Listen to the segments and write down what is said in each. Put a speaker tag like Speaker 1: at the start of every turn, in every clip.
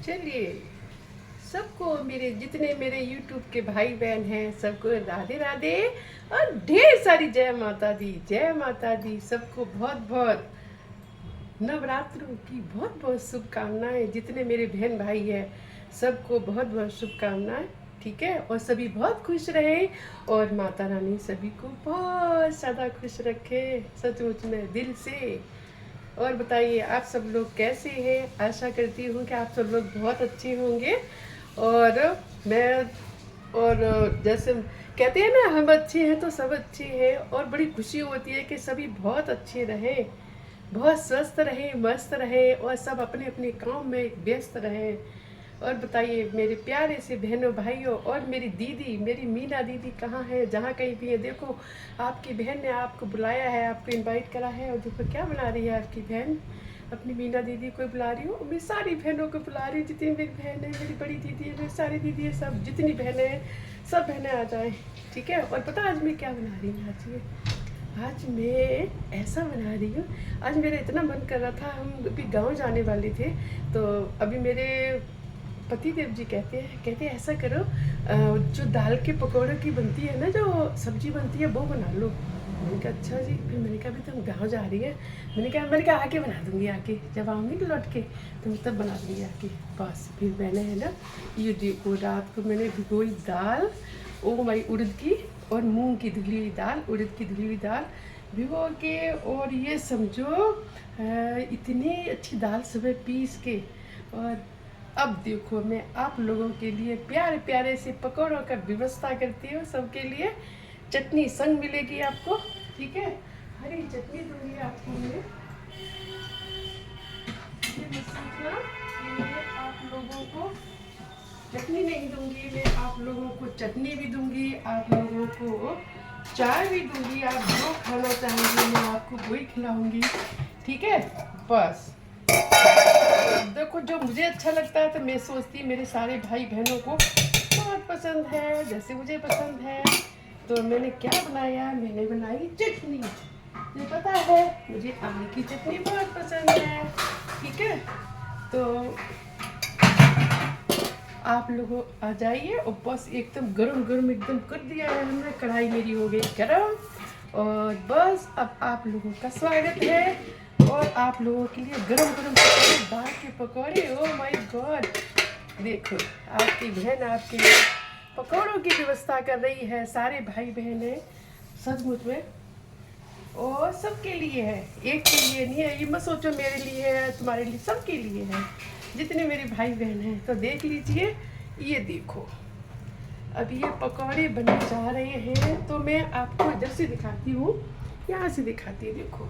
Speaker 1: चलिए, सबको मेरे जितने मेरे YouTube के भाई बहन हैं सबको राधे राधे और ढेर सारी जय माता दी, जय माता दी। सबको बहुत बहुत नवरात्रों की बहुत बहुत शुभकामनाएं। जितने मेरे बहन भाई हैं सबको बहुत बहुत शुभकामनाएं। ठीक है, और सभी बहुत खुश रहे और माता रानी सभी को बहुत ज़्यादा खुश रखे, सचमुच में दिल से। और बताइए आप सब लोग कैसे हैं? आशा करती हूँ कि आप सब लोग बहुत अच्छे होंगे। और मैं जैसे कहते हैं ना, हम अच्छे हैं तो सब अच्छे हैं, और बड़ी खुशी होती है कि सभी बहुत अच्छे रहें, बहुत स्वस्थ रहे, मस्त रहे और सब अपने अपने काम में व्यस्त रहे। और बताइए मेरे प्यारे से बहनों भाइयों, और मेरी दीदी, मेरी मीना दीदी कहाँ है? जहाँ कहीं भी है, देखो आपकी बहन ने आपको बुलाया है, आपको इनवाइट करा है। और देखो क्या बना रही है आपकी बहन, अपनी मीना दीदी को बुला रही हूँ। मैं सारी बहनों को बुला रही हूँ, जितनी मेरी बहन है, मेरी बड़ी दीदी है, मेरी सारी दीदी है, सब जितनी बहनें हैं सब बहनें आ जाएँ। ठीक है, और पता आज मैं क्या बना रही हूँ? आज मैं ऐसा बना रही हूँ। आज मेरा इतना मन कर रहा था, हम अभी गांव जाने वाले थे, तो अभी मेरे पति देव जी कहते हैं ऐसा करो, जो दाल के पकौड़े की बनती है ना, जो सब्जी बनती है वो बना लो। मैंने कहा अच्छा जी। फिर मैंने कहा अभी तुम गांव जा रही है, मैंने कहा आके बना दूंगी, आके जब आऊँगी तो लौट के तो तब बना दूंगी आके। बस फिर मैंने है ना, ये देखो रात को मैंने भिगोई दाल, ओ माई उड़द की और मूंग की धुली हुई दाल, उड़द की धुली हुई दाल भिगो के, और ये समझो इतनी अच्छी दाल सुबह पीस के। और अब देखो मैं आप लोगों के लिए प्यारे प्यारे से पकौड़ों का व्यवस्था करती हूँ सबके लिए। चटनी संग मिलेगी आपको, ठीक है, हरी चटनी दूंगी आपको मैं। ये मत सोचना कि मैं आप लोगों को चटनी नहीं दूंगी, मैं आप लोगों को चटनी भी दूंगी, आप लोगों को चाय भी दूंगी। आप जो खाना चाहेंगे मैं आपको वही खिलाऊंगी, ठीक है। बस देखो, जो मुझे अच्छा लगता है तो मैं सोचती मेरे सारे भाई बहनों को बहुत पसंद है, जैसे मुझे पसंद है। तो मैंने क्या बनाया, मैंने बनाई चटनी। मुझे पता है मुझे आलू की चटनी बहुत पसंद है, ठीक है। तो आप लोग आ जाइए, और बस एकदम गरम गरम एकदम कर दिया है हमने, कढ़ाई मेरी हो गई गरम। और बस अब आप लोगों का स्वागत है, और आप लोगों के लिए गरम गरम पकौड़े, दाल के पकौड़े। ओ माय गॉड, देखो आपकी बहन आपके लिए पकौड़ों की व्यवस्था कर रही है। सारे भाई बहन हैं सचमुच में, और सबके लिए है, एक के लिए नहीं है। ये मत सोचो मेरे लिए है, तुम्हारे लिए, सबके लिए है, जितने मेरे भाई बहन हैं। तो देख लीजिए, ये देखो अब ये पकौड़े बनने जा रहे हैं। तो मैं आपको इधर से दिखाती हूँ, यहाँ से दिखाती हूँ। देखो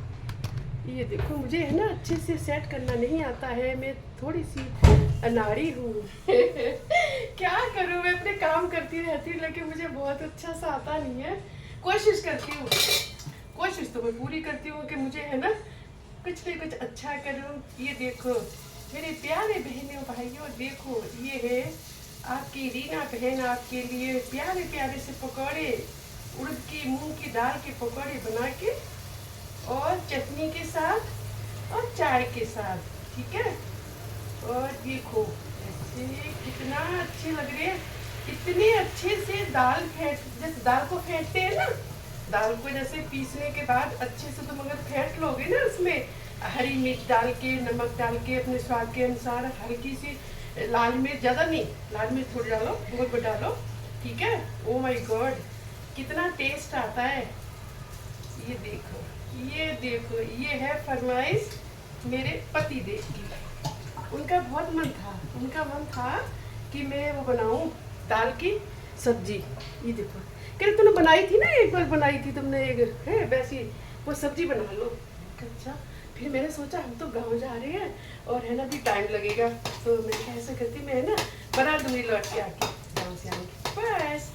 Speaker 1: ये देखो, मुझे है ना अच्छे से सेट करना नहीं आता है, मैं थोड़ी सी अनाड़ी हूँ क्या करूँ, मैं अपने काम करती रहती हूँ, लेकिन मुझे बहुत अच्छा सा आता नहीं है। कोशिश करती हूँ, कोशिश तो मैं पूरी करती हूँ कि मुझे है ना कुछ भी कुछ अच्छा करूँ। ये देखो मेरे प्यारे बहनों भाइयों, देखो ये है आपकी रीना बहन आपके लिए प्यारे प्यारे से पकौड़े, उड़द की मूंग की दाल के पकौड़े बना के, और चटनी के साथ और चाय के साथ, ठीक है। और देखो ऐसे कितना अच्छे लग रहे हैं, इतने अच्छे से दाल फेंट, जैसे दाल को फेंटते हैं ना, दाल को जैसे पीसने के बाद अच्छे से तुम अगर फेंट लोगे ना, उसमें हरी मिर्च डाल के, नमक डाल के, अपने स्वाद के अनुसार, हल्की सी लाल मिर्च, ज़्यादा नहीं, लाल मिर्च थोड़ी डालो, बहुत डालो, ठीक है। ओ माय गॉड कितना टेस्ट आता है। ये देखो, ये देखो, ये है फरमाइश मेरे पति देव की। उनका मन था कि मैं वो बनाऊं दाल की सब्जी। ये देखो, कह तूने बनाई थी ना, एक बार बनाई थी तुमने, एक है वैसी वो सब्जी बना लो। अच्छा, फिर मैंने सोचा हम तो गांव जा रहे हैं और है ना भी टाइम लगेगा, तो मैं कैसे करती, मैं ना बना दूंगी लौट के आके, गाँव से आके। बस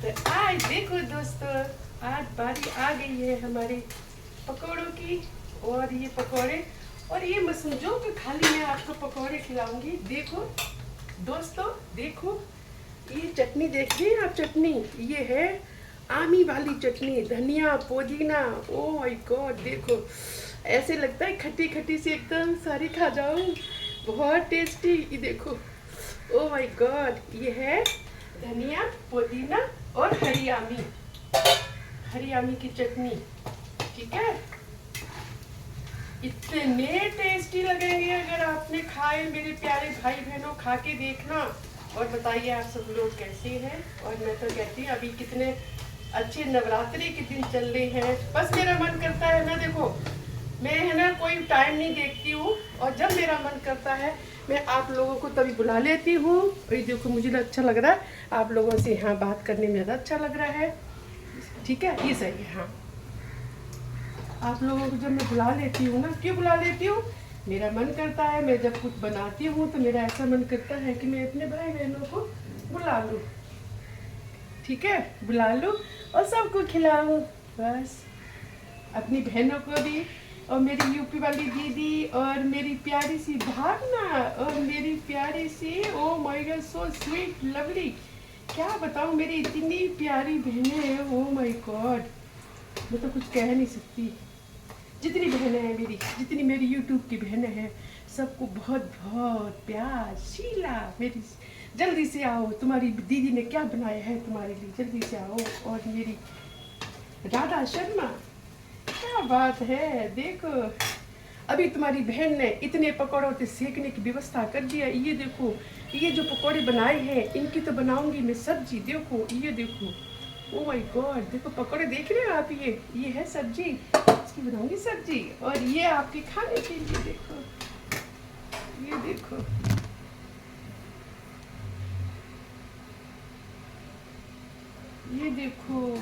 Speaker 1: तो आज देखो दोस्तों, आज बारी आ गई है हमारी पकौड़ों की। और ये पकौड़े, और ये मैं समझो कि खाली मैं आपको पकौड़े खिलाऊंगी। देखो दोस्तों, देखो ये चटनी देखिए आप, चटनी ये है आमी वाली चटनी, धनिया पुदीना। ओ माय गॉड, देखो ऐसे लगता है खट्टी खट्टी से एकदम सारी खा जाऊं, बहुत टेस्टी। ये देखो ओ माय गॉड, ये है धनिया, पुदीना और हरियामी की चटनी। ठीक है, इतने टेस्टी लगेंगे अगर आपने खाए। मेरे प्यारे भाई बहनों, खा के देखना और बताइए आप सब लोग कैसे हैं। और मैं तो कहती हूँ अभी कितने अच्छे नवरात्रि के दिन चल रहे हैं। बस मेरा मन करता है ना, देखो मैं है ना कोई टाइम नहीं देखती हूँ, और जब मेरा मन करता है मैं आप लोगों को तभी बुला लेती हूँ। और ये देखो मुझे अच्छा लग रहा है आप लोगों से यहाँ बात करने में, ज़्यादा अच्छा लग रहा है। ठीक है, ये सही है। हाँ, आप लोगों को जब मैं बुला लेती हूँ ना, क्यों बुला लेती हूँ, मेरा मन करता है, मैं जब कुछ बनाती हूँ तो मेरा ऐसा मन करता है कि मैं अपने भाई बहनों को बुला लूँ। ठीक है, बुला लूँ और सबको खिलाऊँ। बस अपनी बहनों को भी, और मेरी यूपी वाली दीदी, और मेरी प्यारी सी भावना, और मेरी प्यारी सी, oh my god so sweet lovely, क्या बताऊँ, मेरी इतनी प्यारी बहनें हैं, ओ माय गॉड, मैं तो कुछ कह नहीं सकती। जितनी बहनें हैं मेरी, जितनी मेरी यूट्यूब की बहनें हैं, सबको बहुत बहुत प्यार। शीला मेरी, जल्दी से आओ, तुम्हारी दीदी ने क्या बनाया है तुम्हारे लिए, जल्दी से आओ। और मेरी राधा शर्मा, क्या बात है, देखो अभी तुम्हारी बहन ने इतने पकौड़ों से सेकने की व्यवस्था कर दिया। ये देखो, ये जो पकौड़े बनाए हैं इनकी तो बनाऊंगी मैं सब्जी। देखो ये देखो, ओ माय गॉड, देखो पकौड़े देख रहे हो आप, ये है सब्जी, इसकी बनाऊंगी सब्जी। और ये आपके खाने के लिए, देखो ये देखो, ये देखो।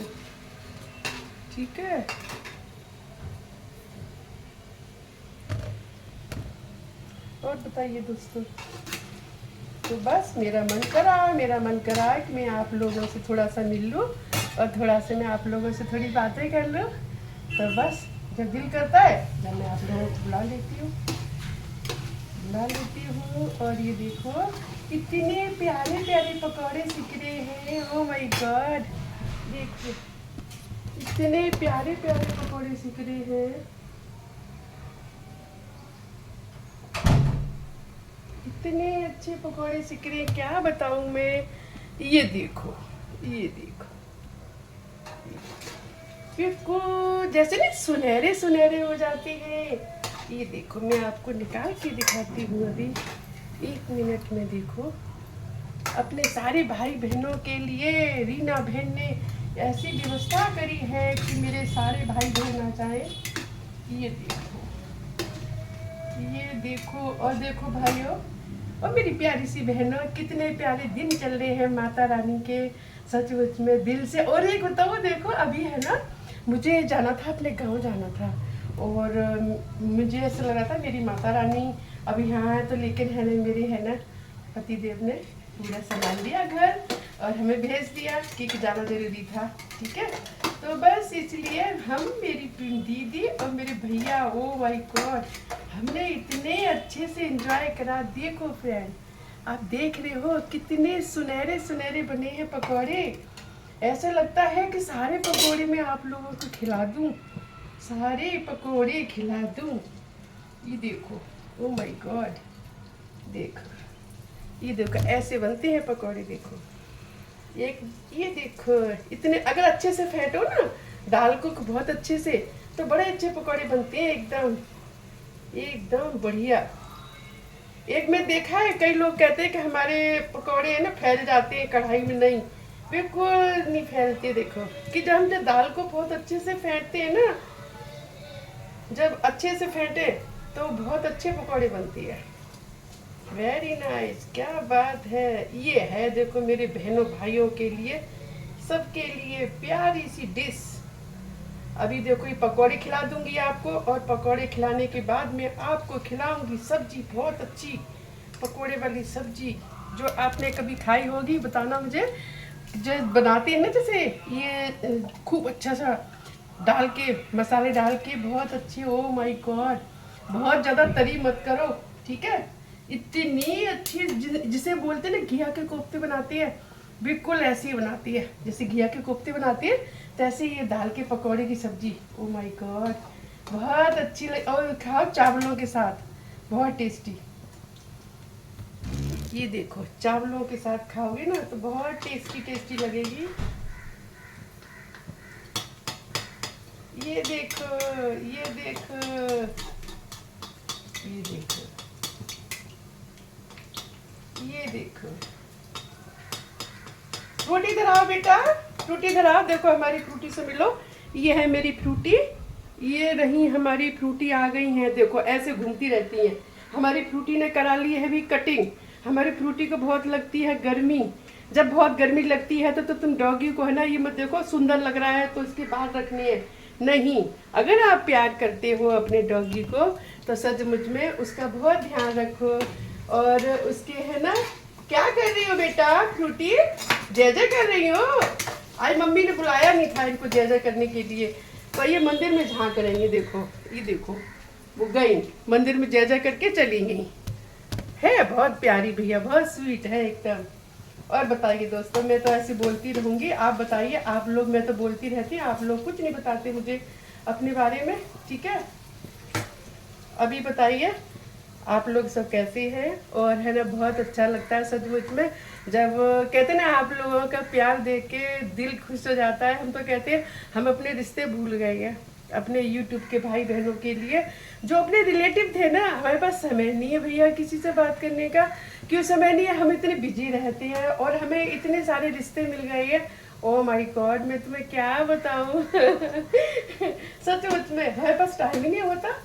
Speaker 1: ठीक है, और बताइए दोस्तों, तो बस मेरा मन करा कि मैं आप लोगों से थोड़ा सा मिल लूँ और थोड़ा सा मैं आप लोगों से थोड़ी बातें कर लूँ। तो बस जब दिल करता है जब मैं आप लोगों को बुला लेती हूँ। और ये देखो कितने प्यारे प्यारे पकौड़े सिक रहे हैं, ओ माय गॉड, देखो इतने प्यारे प्यारे पकौड़े सिक रहे हैं, इतने अच्छे पकौड़े सिक रहे हैं, क्या बताऊं मैं। ये देखो, ये देखो, बिल्कुल जैसे ना सुनहरे सुनहरे हो जाते हैं। ये देखो मैं आपको निकाल के दिखाती हूँ अभी, 1 मिनट में। देखो अपने सारे भाई बहनों के लिए रीना बहन ने ऐसी व्यवस्था करी है कि मेरे सारे भाई बहन आ जाए। ये देखो, ये देखो, और देखो भाइयों और मेरी प्यारी सी बहनों, कितने प्यारे दिन चल रहे हैं माता रानी के, सचमुच में दिल से। और एक बताओ, देखो अभी है ना, मुझे जाना था, अपने गांव जाना था, और मुझे ऐसा लगा था मेरी माता रानी अभी यहाँ है, तो लेकिन है ना मेरे है ना पति देव ने पूरा संभाल लिया घर और हमें भेज दिया क्योंकि जाना जरूरी था। ठीक है, तो बस इसलिए हम, मेरी दीदी और मेरे भैया, ओ माय गॉड, हमने इतने अच्छे से एंजॉय करा। देखो फ्रेंड, आप देख रहे हो कितने सुनहरे सुनहरे बने हैं पकौड़े। ऐसा लगता है कि सारे पकौड़े मैं आप लोगों को खिला दूं, सारे पकौड़े खिला दूं। ये देखो, ओ माय गॉड, देखो ये देखो ऐसे बनते हैं पकौड़े। देखो एक, ये देखो इतने, अगर अच्छे से फेंटो ना दाल को बहुत अच्छे से, तो बड़े अच्छे पकौड़े बनते हैं, एकदम एकदम बढ़िया। एक मैं देखा है, कई लोग कहते हैं कि हमारे पकौड़े है ना फैल जाते हैं कढ़ाई में, नहीं, बिल्कुल नहीं फैलते। देखो कि जब हम दाल को बहुत अच्छे से फेंटते हैं ना, जब अच्छे से फेंटे तो बहुत अच्छे पकौड़े बनती है। वेरी नाइस, क्या बात है। ये है देखो मेरे बहनों भाइयों के लिए, सबके लिए प्यारी सी डिश। अभी देखो ये पकौड़े खिला दूंगी आपको, और पकौड़े खिलाने के बाद मैं आपको खिलाऊंगी सब्जी, बहुत अच्छी पकौड़े वाली सब्जी जो आपने कभी खाई होगी। बताना मुझे, जो बनाते हैं ना जैसे ये खूब अच्छा सा डाल के, मसाले डाल के, बहुत अच्छी। ओ माय गॉड, बहुत ज़्यादा तरी मत करो, ठीक है। इतनी अच्छी, जिसे बोलते हैं ना घिया के कोफ्ते बनाती है, बिल्कुल ऐसे ही बनाती है जैसे घिया के कोफ्ते बनाती है, तैसे ये दाल के पकौड़े की सब्जी। ओ माय गॉड, बहुत अच्छी लग, और खाओ चावलों के साथ, बहुत टेस्टी। ये देखो चावलों के साथ खाओगे ना तो बहुत टेस्टी टेस्टी लगेगी। ये देखो, ये देखो, ये देखो, ये देखो। फ्रूटी इधर आओ बेटा, फ्रूटी इधर आओ। देखो हमारी फ्रूटी से मिलो। ये है मेरी फ्रूटी। ये रही हमारी फ्रूटी, आ गई हैं। देखो ऐसे घूमती रहती हैं। हमारी फ्रूटी ने करा ली है भी कटिंग। हमारी फ्रूटी को बहुत लगती है गर्मी। जब बहुत गर्मी लगती है तो तुम डॉगी को है ना, ये मत देखो सुंदर लग रहा है तो इसके बाहर रखनी है, नहीं। अगर आप प्यार करते हो अपने डॉगी को तो सचमुच में उसका बहुत ध्यान रखो। और उसके है ना, क्या कर रही हो बेटा फ्रूटी? जय जय कर रही हो? आज मम्मी ने बुलाया नहीं था इनको जय जय करने के लिए, तो ये मंदिर में झांक रहेंगे। देखो ये देखो, वो गई मंदिर में जय जय करके चली गई। है बहुत प्यारी भैया, बहुत स्वीट है एकदम। और बताइए दोस्तों, मैं तो ऐसे बोलती रहूंगी। आप बताइए, आप लोग, मैं तो बोलती रहती हूँ, आप लोग कुछ नहीं बताते मुझे अपने बारे में, ठीक है? अभी बताइए आप लोग सब कैसे हैं। और है ना, बहुत अच्छा लगता है सचमुच में जब कहते ना आप लोगों का प्यार देख के दिल खुश हो जाता है। हम तो कहते हैं हम अपने रिश्ते भूल गए हैं अपने यूट्यूब के भाई बहनों के लिए। जो अपने रिलेटिव थे ना, हमारे पास समय नहीं है भैया किसी से बात करने का। क्यों समय नहीं है? हम इतने बिजी रहते हैं और हमें इतने सारे रिश्ते मिल गए हैं। ओ माय गॉड, मैं तुम्हें क्या बताऊं सचमुच में हमारे पास टाइम ही नहीं होता।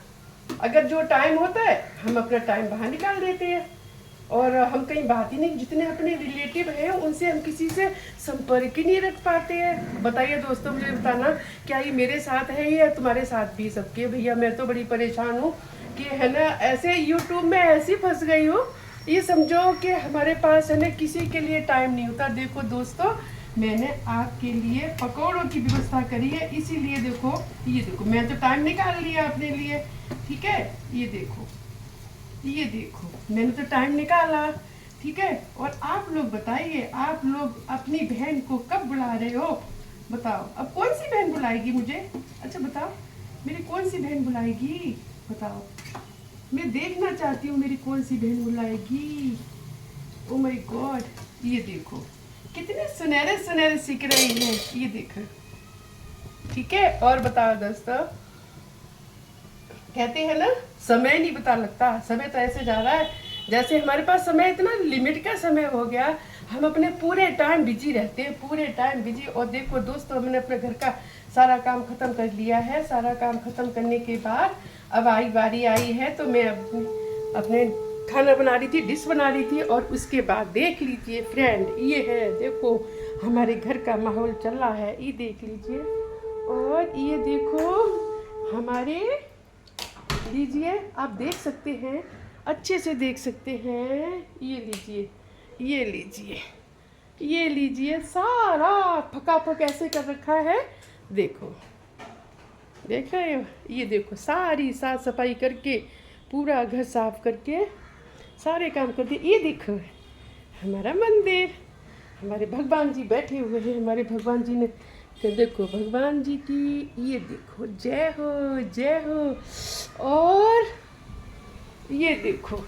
Speaker 1: अगर जो टाइम होता है हम अपना टाइम बाहर निकाल देते हैं और हम कहीं बात ही नहीं। जितने अपने रिलेटिव हैं उनसे हम किसी से संपर्क ही नहीं रख पाते हैं। बताइए दोस्तों, मुझे बताना क्या ये मेरे साथ है या तुम्हारे साथ भी सबके? भैया मैं तो बड़ी परेशान हूँ कि है ना, ऐसे यूट्यूब में ऐसी फंस गई हूँ। ये समझो कि हमारे पास है ना किसी के लिए टाइम नहीं होता। देखो दोस्तों, मैंने आपके लिए पकौड़ों की व्यवस्था करी है, इसीलिए देखो, ये देखो मैं तो टाइम निकाल लिया अपने लिए, ठीक है? ये देखो, ये देखो मैंने तो टाइम निकाला, ठीक है? और आप लोग बताइए, आप लोग अपनी बहन को कब बुला रहे हो? बताओ, अब कौन सी बहन बुलाएगी मुझे? अच्छा बताओ, मेरी कौन सी बहन बुलाएगी? बताओ, मैं देखना चाहती हूँ मेरी कौन सी बहन बुलाएगी। ओ माय गॉड, ये देखो कितने सुनहरे सुनहरे सीख रही है, ये देखो, ठीक है? और बताओ दोस्तों, कहते हैं ना समय नहीं पता लगता। समय तो ऐसे जा रहा है जैसे हमारे पास समय इतना लिमिट का समय हो गया। हम अपने पूरे टाइम बिजी रहते हैं, पूरे टाइम बिजी। और देखो दोस्तों, हमने अपने घर का सारा काम खत्म कर लिया है। सारा काम खत्म करने के बाद अब बारी आई है तो मैं अपने खाना बना रही थी, डिश बना रही थी। और उसके बाद देख लीजिए फ्रेंड, ये है देखो हमारे घर का माहौल चल रहा है, ये देख लीजिए। और ये देखो हमारे, लीजिए आप देख सकते हैं, अच्छे से देख सकते हैं। ये लीजिए, ये लीजिए, ये लीजिए, सारा फकाफक ऐसे कर रखा है। देखो, देख रहे हो? ये देखो सारी साफ सफाई करके, पूरा घर साफ करके सारे काम कर दिए। ये देखो हमारा मंदिर, हमारे भगवान जी बैठे हुए हैं। हमारे भगवान जी ने, तो देखो भगवान जी की, ये देखो जय हो, जय हो। और ये देखो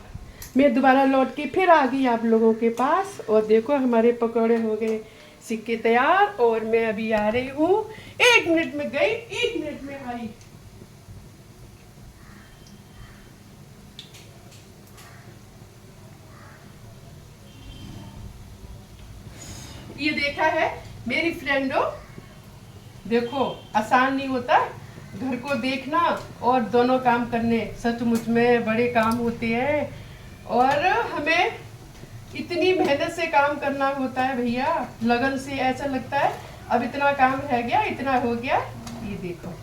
Speaker 1: मैं दोबारा लौट के फिर आ गई आप लोगों के पास। और देखो हमारे पकौड़े हो गए सिक्के तैयार। और मैं अभी आ रही हूँ, 1 मिनट में गई, 1 मिनट में आई। ये देखा है मेरी फ्रेंडों, देखो आसान नहीं होता घर को देखना और दोनों काम करने, सचमुच में बड़े काम होते हैं। और हमें इतनी मेहनत से काम करना होता है भैया, लगन से। ऐसा लगता है अब इतना काम रह गया, इतना हो गया। ये देखो,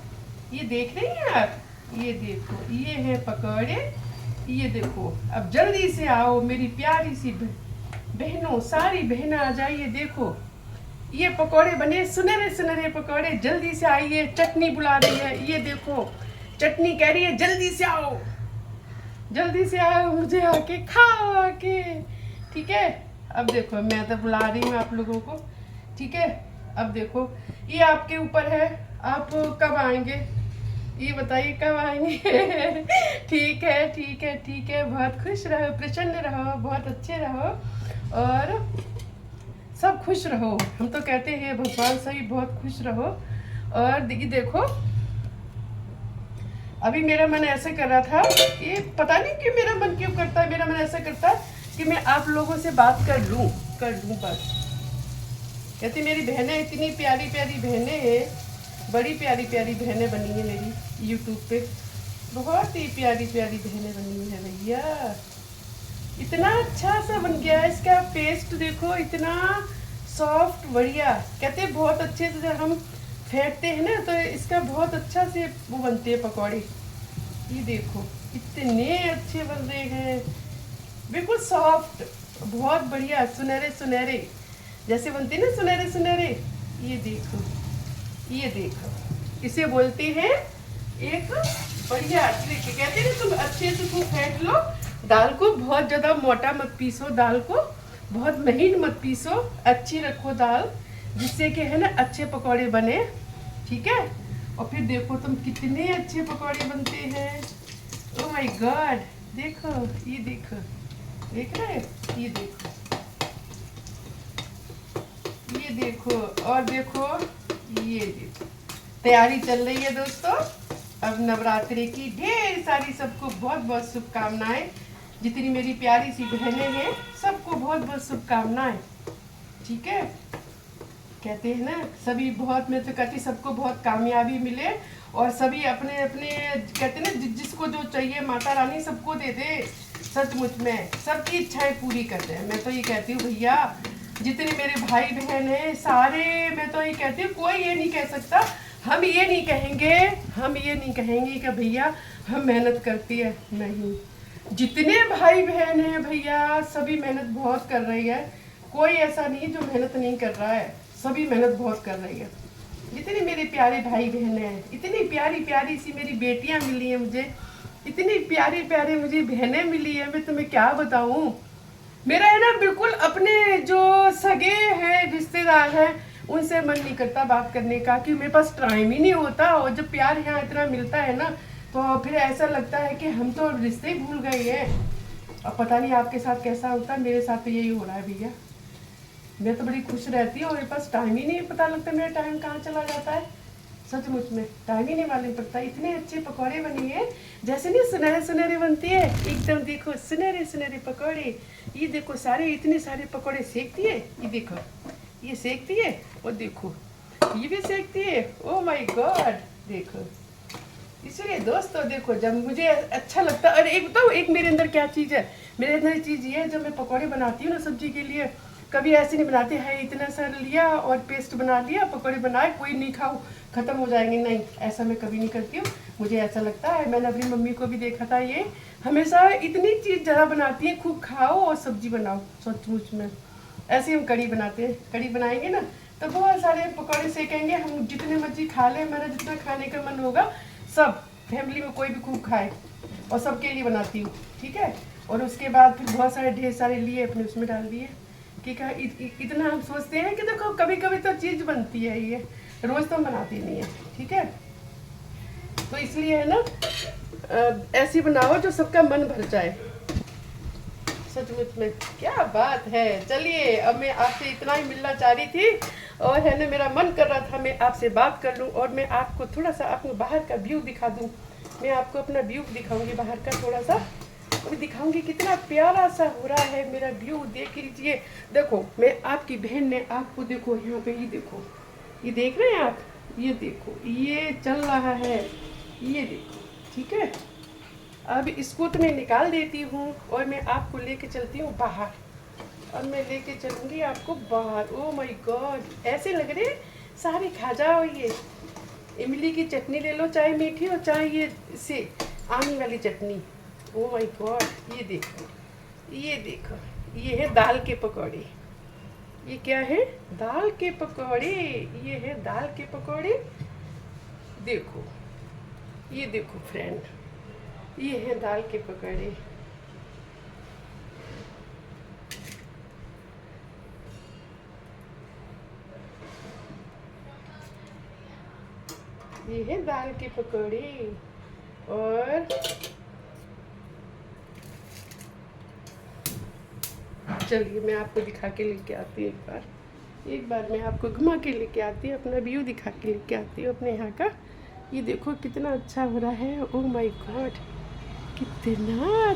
Speaker 1: ये देख रही हैं आप? ये देखो, ये है पकौड़े। ये देखो, अब जल्दी से आओ मेरी प्यारी सी बहनों, सारी बहनें आ जाइए। देखो ये पकौड़े बने, सुनहरे सुनहरे पकौड़े। जल्दी से आइए, चटनी बुला रही है। ये देखो चटनी कह रही है जल्दी से आओ, जल्दी से आओ, मुझे आके खाओ आके, ठीक है? अब देखो मैं तो बुला रही हूँ आप लोगों को, ठीक है? अब देखो ये आपके ऊपर है, आप कब आएंगे। ये बताइए कब आएंगे? ठीक है ठीक है ठीक है, बहुत खुश रहो, प्रसन्न रहो, बहुत अच्छे रहो और सब खुश रहो। हम तो कहते हैं भगवान सही बहुत खुश रहो। और देखो अभी मेरा मन ऐसे कर रहा था, ये पता नहीं क्यों मेरा मन क्यों करता है, मेरा मन ऐसा करता है कि मैं आप लोगों से बात कर लूँ बस। कहती मेरी बहनें इतनी प्यारी प्यारी बहनें हैं, बड़ी प्यारी प्यारी बहनें बनी है मेरी यूट्यूब पे, बहुत ही प्यारी प्यारी बहनें बनी है भैया। इतना अच्छा सा बन गया है, इसका पेस्ट देखो इतना सॉफ्ट बढ़िया। कहते हैं बहुत अच्छे से जब हम फेंटते हैं ना तो इसका बहुत अच्छा से वो बनते हैं पकौड़े। ये देखो इतने अच्छे बन रहे हैं, बिल्कुल सॉफ्ट, बहुत बढ़िया, सुनहरे सुनहरे जैसे बनते हैं ना, सुनहरे सुनहरे। ये देखो ये देखो, इसे बोलते हैं एक बढ़िया ट्रिक। कहते हैं ना तुम अच्छे से खूब फेंट लो दाल को, बहुत ज़्यादा मोटा मत पीसो दाल को, बहुत महीन मत पीसो, अच्छी रखो दाल, जिससे कि है ना अच्छे पकौड़े बने, ठीक है। और फिर देखो तुम कितने अच्छे पकौड़े बनते हैं। ओह माय गॉड, देखो ये देखो, देख रहे हैं, ये देखो ये देखो, और देखो ये देखो, तैयारी चल रही है दोस्तों। अब नवरात्रि की ढेर सारी सबको बहुत बहुत शुभकामनाएं। जितनी मेरी प्यारी सी बहनें हैं सबको बहुत बहुत शुभकामनाएं, ठीक है। कहते हैं ना सभी बहुत, मैं तो कहती सबको बहुत कामयाबी मिले और सभी अपने अपने कहते हैं ना जिसको जो चाहिए माता रानी सबको दे दे, सचमुच में सबकी इच्छाएं पूरी कर दे। मैं तो ये कहती हूँ भैया, जितने मेरे भाई बहन हैं सारे, मैं तो ये कहती हूँ कोई ये नहीं कह सकता, हम ये नहीं कहेंगे, हम ये नहीं कहेंगे कि भैया हम मेहनत करती है, नहीं। जितने भाई बहन हैं भैया सभी मेहनत बहुत कर रही है, कोई ऐसा नहीं जो मेहनत नहीं कर रहा है, सभी मेहनत बहुत कर रही है। जितने मेरे प्यारे भाई बहन हैं, इतनी प्यारी प्यारी सी मेरी बेटियां मिली हैं मुझे, इतनी प्यारी प्यारी मुझे बहनें मिली है, मैं तुम्हें क्या बताऊं। मेरा है ना बिल्कुल अपने जो सगे हैं रिश्तेदार हैं उनसे मन नहीं करता बात करने का, कि मेरे पास टाइम ही नहीं होता। और जब प्यार यहाँ इतना मिलता है ना तो फिर ऐसा लगता है कि हम तो रिश्ते ही भूल गए हैं। अब पता नहीं आपके साथ कैसा होता है, मेरे साथ तो यही हो रहा है भैया। मैं तो बड़ी खुश रहती हूँ और मेरे पास टाइम ही नहीं पता लगता, मेरा टाइम कहाँ चला जाता है, सचमुच में टाइम ही नहीं मालूम पड़ता। इतने अच्छे पकौड़े बने हैं, जैसे नहीं सुनहरे सुनहरे बनती है एकदम, देखो सुनहरे सुनहरे पकौड़े। ये देखो सारे इतने सारे पकौड़े सेकती है, ये देखो ये सेकती है, और देखो ये भी सेकती है। ओ माय गॉड, देखो। इसलिए दोस्तों देखो जब मुझे अच्छा लगता है, और एक बताओ एक मेरे अंदर क्या चीज़ है, मेरे अंदर चीज़ ये है, जब मैं पकौड़े बनाती हूँ ना सब्जी के लिए, कभी ऐसे नहीं बनाते हैं इतना सारा लिया और पेस्ट बना लिया, पकौड़े बनाए, कोई नहीं खाओ ख़त्म हो जाएंगे, नहीं, ऐसा मैं कभी नहीं करती हूँ। मुझे ऐसा लगता है, मैंने अपनी मम्मी को भी देखा था, ये हमेशा इतनी चीज़ ज़्यादा बनाती है, खूब खाओ और सब्जी बनाओ, सचमुच में। ऐसे हम कड़ी बनाते हैं, कड़ी बनाएंगे ना तो बहुत सारे पकौड़े सेकेंगे, हम जितने मर्जी खा लें, मेरा जितना खाने का मन होगा सब फैमिली में कोई भी खूब खाए, और सबके लिए बनाती हूँ, ठीक है। और उसके बाद फिर बहुत सारे ढेर सारे लिए अपने उसमें डाल दिए, कि इतना हम सोचते हैं कि देखो कभी कभी तो चीज़ बनती है, ये रोज़ तो बनाती नहीं है, ठीक है। तो इसलिए है ना ऐसी बनाओ जो सबका मन भर जाए, सचमुच में क्या बात है। चलिए अब मैं आपसे इतना ही मिलना चाह रही थी, और है ना मेरा मन कर रहा था मैं आपसे बात कर लूं, और मैं आपको थोड़ा सा अपने बाहर का व्यू दिखा दूं। मैं आपको अपना व्यू दिखाऊंगी बाहर का, थोड़ा सा अभी दिखाऊंगी, कितना प्यारा सा हो रहा है मेरा व्यू, देख लीजिए। देखो मैं आपकी बहन ने आपको, देखो यहाँ पे, ये देखो, ये देख रहे हैं आप, ये देखो ये चल रहा है, ये देखो, ठीक है। अब इसको तो मैं निकाल देती हूँ और मैं आपको लेके चलती हूँ बाहर, और मैं लेके चलूँगी आपको बाहर। ओह माय गॉड, ऐसे लग रहे सारे खा जाओ। ये इमली की चटनी ले लो, चाहे मीठी हो चाहे ये से आमी वाली चटनी। ओह माय गॉड, ये देखो, ये देखो, ये है दाल के पकौड़े। ये क्या है? दाल के पकौड़े। ये है दाल के पकौड़े, देखो, ये देखो फ्रेंड, ये है दाल के पकौड़े। ये है दाल के पकौड़े। और चलिए मैं आपको दिखा के लेके आती हूँ एक बार मैं आपको घुमा के लेके आती हूँ, अपना व्यू दिखा के लेके आती हूँ अपने यहाँ का। ये देखो कितना अच्छा हो रहा है। ओह माय गॉड, कितना